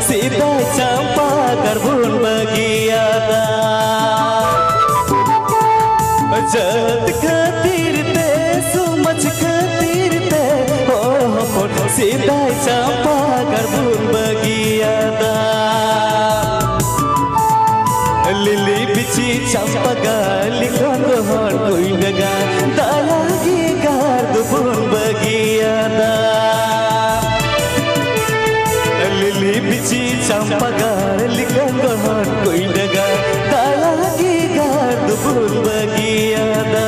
सीधा चंपा करबुन बगियादा जत खातिर ते सुमच खातिर ते हो सीधा चंपा करबुन बगियादा लिली बिची चंपा गाली कंगोहर कोई नगा दालागी गार्दुन बगियादा लिली बिची चंपा गाली कंगोहर कोई नगा दालागी गार्दुन बगियादा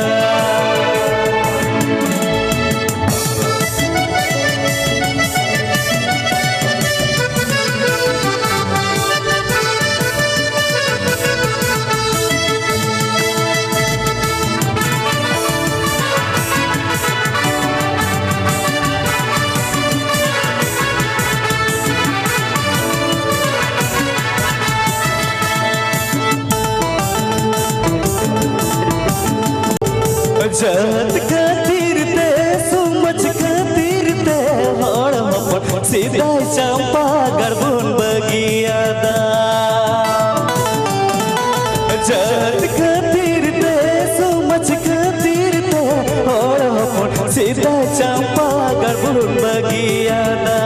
जत खातिर ते सुमच खातिर ते हड़ हपन सीधा चंपा करबुन बगियादा जत खातिर ते सुमच खातिर ते हड़ हपन सीधा चंपा करबुन बगियादा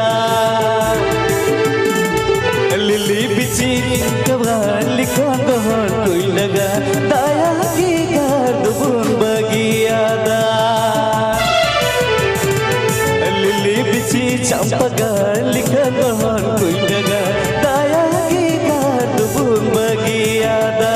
लिली बिची कबाली कंगोहर कोई लगा दाया की गार्दुन बगियादा लिली बिची चंपा गाली कंगोहर कोई लगा दाया की गार्दुन बगियादा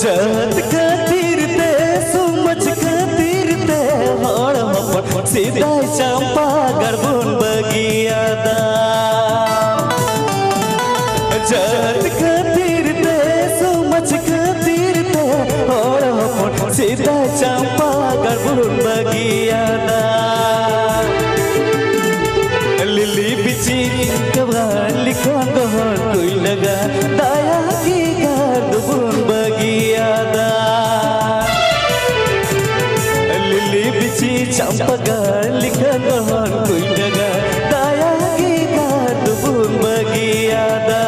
जत खातिर ते सुमच खातिर ते हड़ हपन सीधा चंपा करबुन बगियादा जत खातिर ते सुमच खातिर ते हड़ हपन सीधा चंपा करबुन बगियादा लिली बिची कबाली कंगोहर कोई लगा दाया की गार्दुन बगियादा लिली बिची चंपा गाली कंगोहर कोई लगा दाया की गार्दुन बगियादा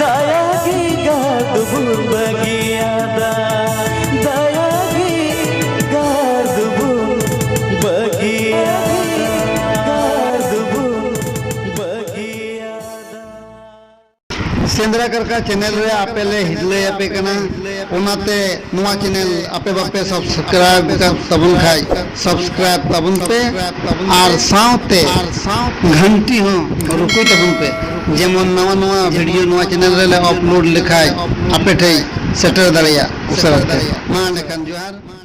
दाया की गार्दुन बगियादा दाया की गार्दुन बगियादा सेंद्रा करका चैनल रे आपेले हिजले आपे कना ओनाते नुआ चैनल आपे बापे सब्सक्राइब तबुन खाई सब्सक्राइब तबुन पे और साउते घंटी हो रुको तबुन पे जेमन नवा नवा वीडियो नुआ चैनल रे अपलोड लिखाई आपे ठई सेटर दड़िया उसरते मा लेखन जोहार।